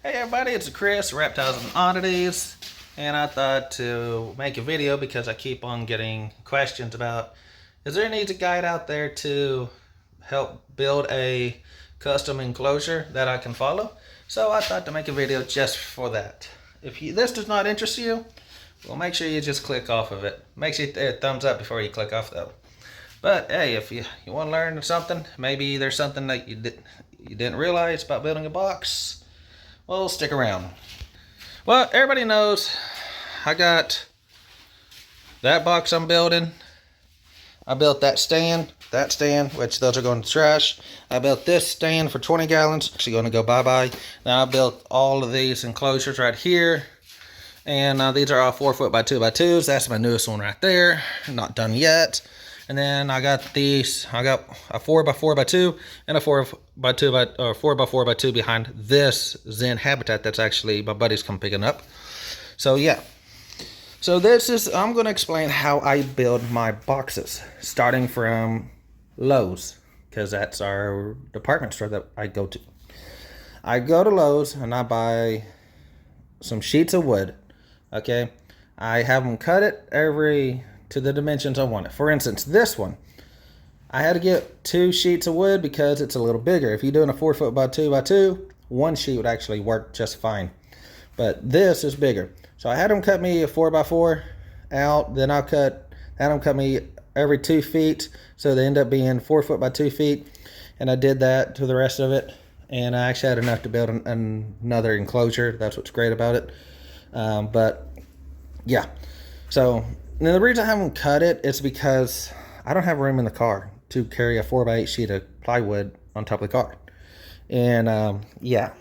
Hey everybody, it's Chris, Reptiles and Oddities, and I thought to make a video because I keep on getting questions about, is there an easy guide out there to help build a custom enclosure that I can follow? So I thought to make a video just for that. If this does not interest you, well, make sure you just click off of it. Make sure you hit a thumbs up before you click off though. But hey, if you want to learn something, maybe there's something that you didn't realize about building a box, well, stick around. Well, everybody knows I got that box I'm building. I built that stand, which those are going to trash. I built this stand for 20 gallons, actually going to go bye-bye. Now I built all of these enclosures right here. And these are all 4 foot by 2 by 2s. That's my newest one right there. Not done yet. And then I got these. I got a 4 by 4 by 2 and a 4 by 4 by 2 behind this Zen habitat that's actually my buddy's come picking up. So yeah. So I'm going to explain how I build my boxes, starting from Lowe's, because that's our department store that I go to. I go to Lowe's and I buy some sheets of wood. Okay, I have them cut it to the dimensions I want it. For instance, this one, I had to get 2 sheets of wood because it's a little bigger. If you're doing a 4 foot by 2 by 2, 1 sheet would actually work just fine. But this is bigger. So I had them cut me a 4 by 4 out. Then had them cut me every 2 feet. So they end up being 4 foot by 2 feet. And I did that to the rest of it. And I actually had enough to build another enclosure. That's what's great about it. But yeah. So now the reason I haven't cut it is because I don't have room in the car to carry a 4 by 8 sheet of plywood on top of the car. And yeah.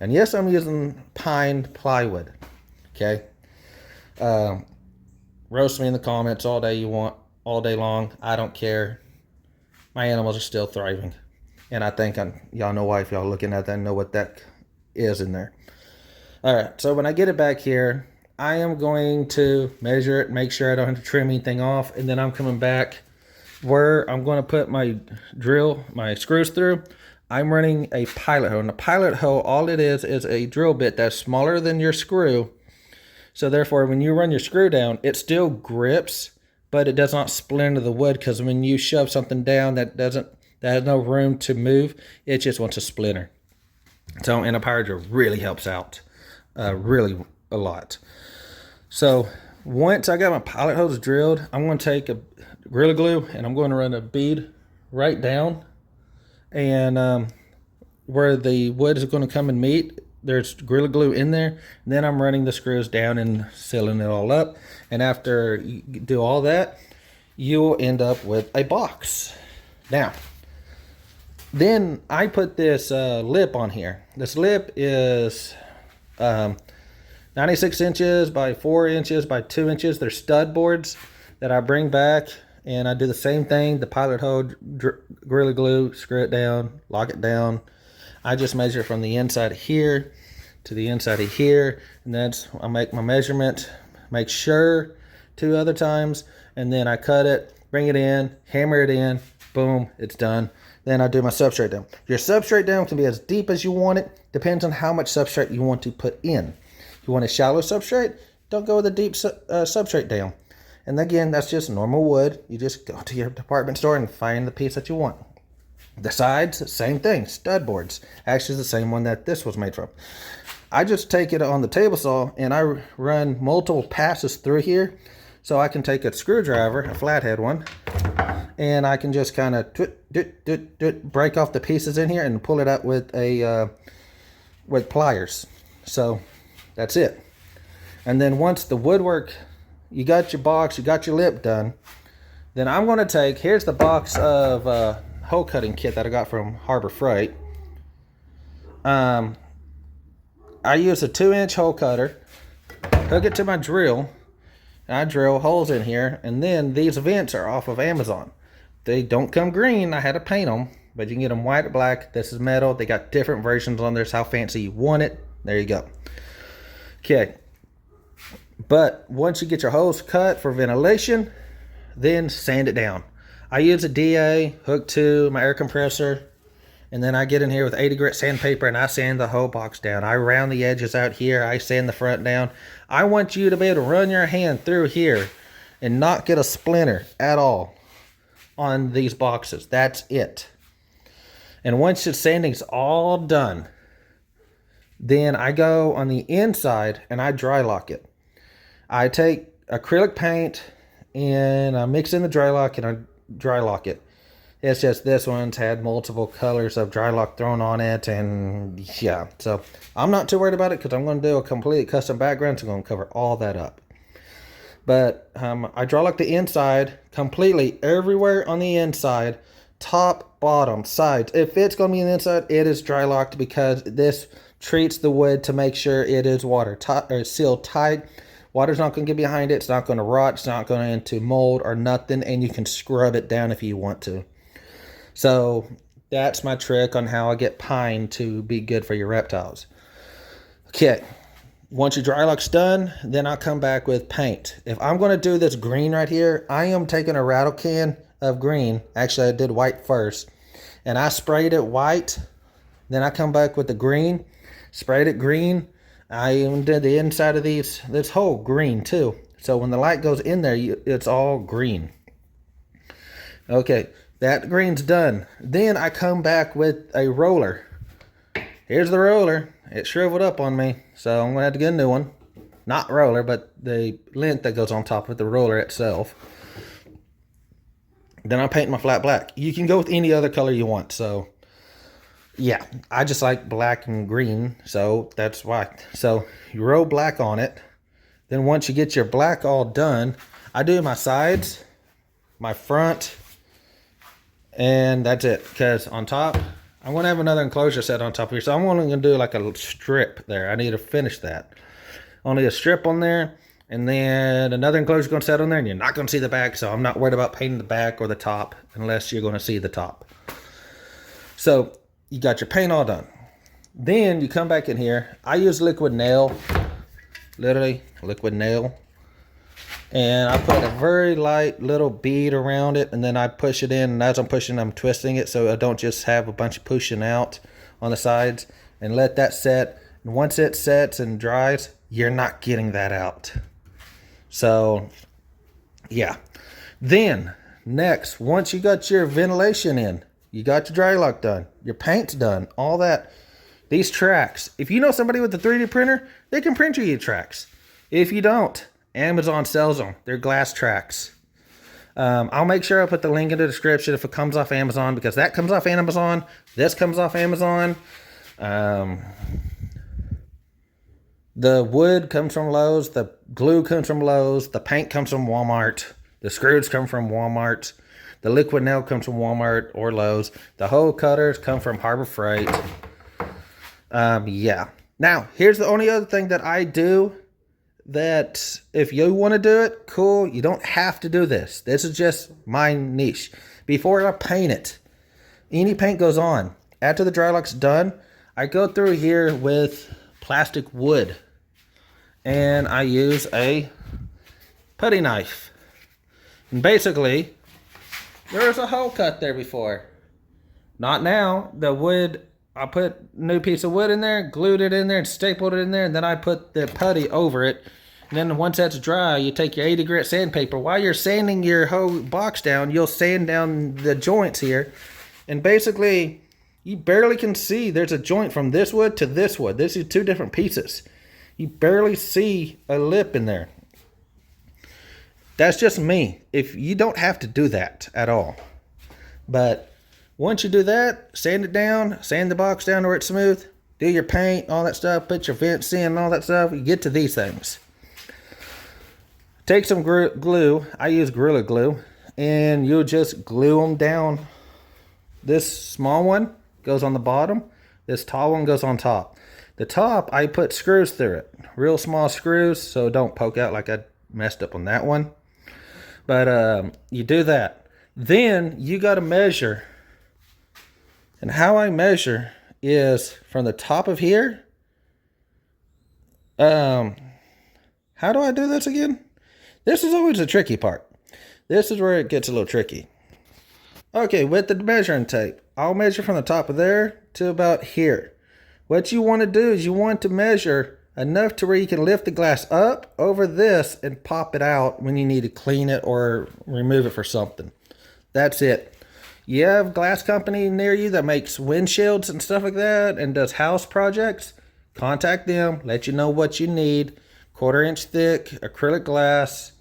And yes, I'm using pine plywood. Okay. Roast me in the comments all day you want, all day long. I don't care. My animals are still thriving. And I think y'all know why if y'all looking at that and know what that is in there. All right. So when I get it back here, I am going to measure it, make sure I don't have to trim anything off. And then I'm coming back where I'm going to put my screws through. I'm running a pilot hole. And the pilot hole, all it is a drill bit that's smaller than your screw. So therefore, when you run your screw down, it still grips, but it does not splinter the wood, because when you shove something down that has no room to move, it just wants to splinter. So, and a power drill really helps out, really a lot. So once I got my pilot hose drilled, I'm going to take a Gorilla Glue and I'm going to run a bead right down, and where the wood is going to come and meet, there's Gorilla Glue in there. And then I'm running the screws down and sealing it all up. And after you do all that, you'll end up with a box. Now, then I put this lip on here. This lip is 96 inches by 4 inches by 2 inches. They're stud boards that I bring back, and I do the same thing. The pilot hole, Gorilla Glue, screw it down, lock it down. I just measure from the inside of here to the inside of here, and I make my measurement, make sure 2 other times, and then I cut it, bring it in, hammer it in, boom, it's done. Then I do my substrate down. Your substrate down can be as deep as you want it. Depends on how much substrate you want to put in. If you want a shallow substrate, don't go with a deep substrate down. And again, that's just normal wood. You just go to your department store and find the piece that you want. The sides, same thing, stud boards. Actually, the same one that this was made from. I just take it on the table saw and I run multiple passes through here. So I can take a screwdriver, a flathead one, and I can just kind of break off the pieces in here and pull it out with with pliers. So that's it. And then once the woodwork, you got your box, you got your lip done, then I'm going to here's the box of hole cutting kit that I got from Harbor Freight. I use a 2-inch hole cutter, hook it to my drill, and I drill holes in here. And then these vents are off of Amazon. They don't come green. I had to paint them, but you can get them white or black. This is metal. They got different versions on there. It's how fancy you want it. There you go. Okay. But once you get your holes cut for ventilation, then sand it down. I use a DA hooked to my air compressor, And then I get in here with 80 grit sandpaper and I sand the whole box down. I round the edges out here. I sand the front down. I want you to be able to run your hand through here and not get a splinter at all on these boxes. That's it. And once the sanding's all done, then I go on the inside and I dry lock it. I take acrylic paint and I mix in the dry lock and I dry lock it. It's just this one's had multiple colors of dry lock thrown on it, and yeah. So I'm not too worried about it because I'm going to do a complete custom background, so I'm going to cover all that up. But I dry lock the inside completely, everywhere on the inside, top, bottom, sides. If it's going to be on the inside, it is dry locked because this treats the wood to make sure it is sealed tight. Water's not going to get behind it. It's not going to rot. It's not going into mold or nothing, and you can scrub it down if you want to. So that's my trick on how I get pine to be good for your reptiles. Okay, once your dry lock's done, then I'll come back with paint. If I'm going to do this green right here, I am taking a rattle can of green. Actually, I did white first. And I sprayed it white. Then I come back with the green, sprayed it green. I even did the inside of this whole green too. So when the light goes in there, it's all green. Okay. That green's done. Then I come back with a roller. Here's the roller. It shriveled up on me, so I'm going to have to get a new one. Not roller, but the lint that goes on top of the roller itself. Then I paint my flat black. You can go with any other color you want. So, yeah, I just like black and green, so that's why. So, you roll black on it. Then once you get your black all done, I do my sides, my front, and that's it. Because on top, I'm going to have another enclosure set on top here. So I'm only going to do like a strip there. I need to finish that. Only a strip on there. And then another enclosure is going to set on there. And you're not going to see the back. So I'm not worried about painting the back or the top. Unless you're going to see the top. So you got your paint all done. Then you come back in here. I use liquid nail. Literally liquid nail. And I put a very light little bead around it, and then I push it in, and as I'm pushing, I'm twisting it so I don't just have a bunch of pushing out on the sides, and let that set. And once it sets and dries, you're not getting that out. So, yeah. Then, next, once you got your ventilation in, you got your dry lock done, your paint's done, all that, these tracks. If you know somebody with a 3D printer, they can print you tracks. If you don't, Amazon sells them. They're glass tracks. I'll make sure I put the link in the description if it comes off Amazon, because that comes off Amazon. This comes off Amazon. The wood comes from Lowe's. The glue comes from Lowe's. The paint comes from Walmart. The screws come from Walmart. The liquid nail comes from Walmart or Lowe's. The hole cutters come from Harbor Freight. Yeah. Now, here's the only other thing that I do. That if you want to do it, cool. You don't have to do this. This is just my niche. Before I paint it, any paint goes on. After the dry lock's done, I go through here with plastic wood. And I use a putty knife. And basically, there was a hole cut there before. Not now. The wood, I put a new piece of wood in there, glued it in there, and stapled it in there. And then I put the putty over it. And then once that's dry, you take your 80 grit sandpaper. While you're sanding your whole box down, you'll sand down the joints here. And basically, you barely can see there's a joint from this wood to this wood. This is two different pieces. You barely see a lip in there. That's just me. If you don't have to do that at all. But once you do that, sand it down, sand the box down where it's smooth, do your paint, all that stuff, put your vents in, all that stuff, you get to these things. Take some glue, I use Gorilla Glue, and you'll just glue them down. This small one goes on the bottom, this tall one goes on top. The top, I put screws through it, real small screws, so it don't poke out like I messed up on that one. But you do that. Then you got to measure. And how I measure is from the top of here. How do I do this again? This is always the tricky part. This is where it gets a little tricky. Okay, with the measuring tape, I'll measure from the top of there to about here. What you want to do is you want to measure enough to where you can lift the glass up over this and pop it out when you need to clean it or remove it for something. That's it. You have a glass company near you that makes windshields and stuff like that and does house projects, contact them, let you know what you need. 1/4 inch thick acrylic glass.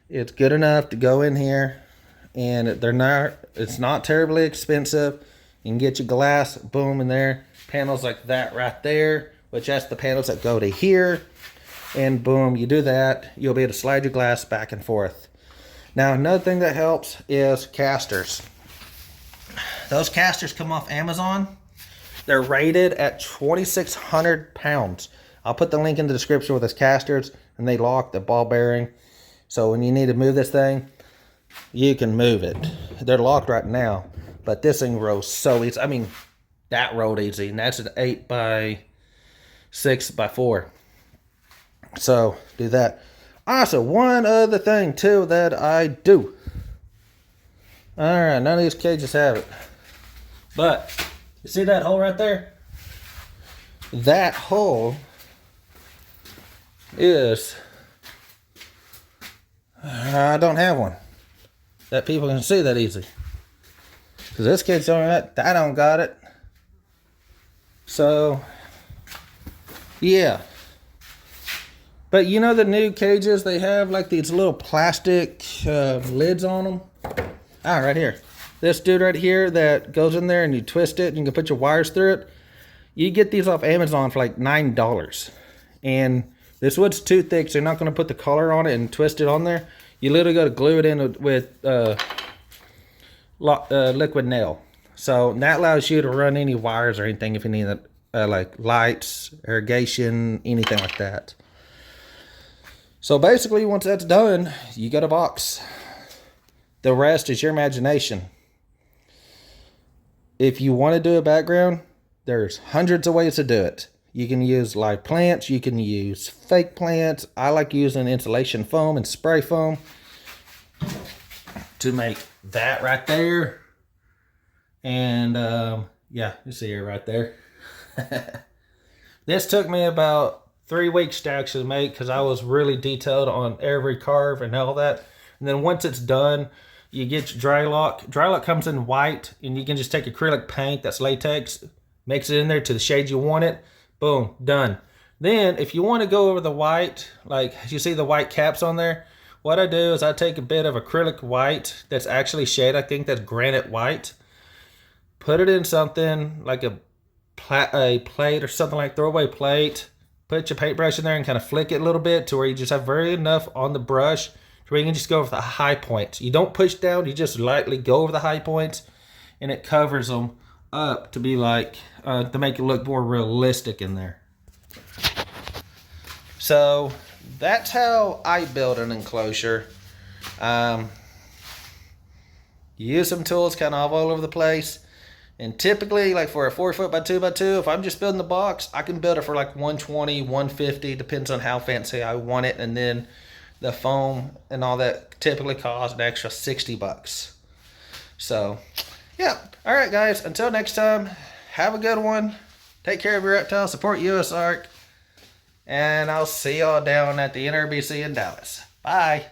It's good enough to go in here, and it's not terribly expensive. You can get your glass, boom, in there. Panels like that right there, which that's the panels that go to here. And boom, you do that, you'll be able to slide your glass back and forth. Now, another thing that helps is casters. Those casters come off Amazon. They're rated at 2,600 pounds. I'll put the link in the description with those casters, and they lock the ball bearing. So when you need to move this thing, you can move it. They're locked right now, but this thing rolls so easy. I mean, that rolled easy, and that's an 8x6x4. So do that. Also, one other thing too that I do. All right, none of these cages have it, but you see that hole right there? That hole is, I don't have one that people can see that easy. Because this kid's showing that I don't got it. So, yeah. But you know the new cages, they have like these little plastic lids on them? Ah, right here. This dude right here that goes in there and you twist it and you can put your wires through it. You get these off Amazon for like $9. And this wood's too thick, so you're not going to put the color on it and twist it on there. You literally got to glue it in with liquid nail. So that allows you to run any wires or anything if you need like lights, irrigation, anything like that. So basically, once that's done, you got a box. The rest is your imagination. If you want to do a background, there's hundreds of ways to do it. You can use live plants. You can use fake plants. I like using insulation foam and spray foam to make that right there. And yeah, you see it right there. This took me about 3 weeks to actually make because I was really detailed on every carve and all that. And then once it's done, you get your dry lock. Dry lock comes in white, and you can just take acrylic paint that's latex, mix it in there to the shade you want it. Boom, done. Then if you want to go over the white, like you see the white caps on there, what I do is I take a bit of acrylic white that's actually shade. I think that's granite white. Put it in something like a plate or something like throwaway plate. Put your paintbrush in there and kind of flick it a little bit to where you just have very enough on the brush to where you can just go over the high points. You don't push down, you just lightly go over the high points, and it covers them up to be like, to make it look more realistic in there. So that's how I build an enclosure. You use some tools kind of all over the place. And typically, like for a 4 foot by 2 by 2, if I'm just building the box, I can build it for like 120, 150, depends on how fancy I want it. And then the foam and all that typically costs an extra $60. So, yeah. All right, guys. Until next time, have a good one. Take care of your reptiles. Support USARK. And I'll see y'all down at the NRBC in Dallas. Bye.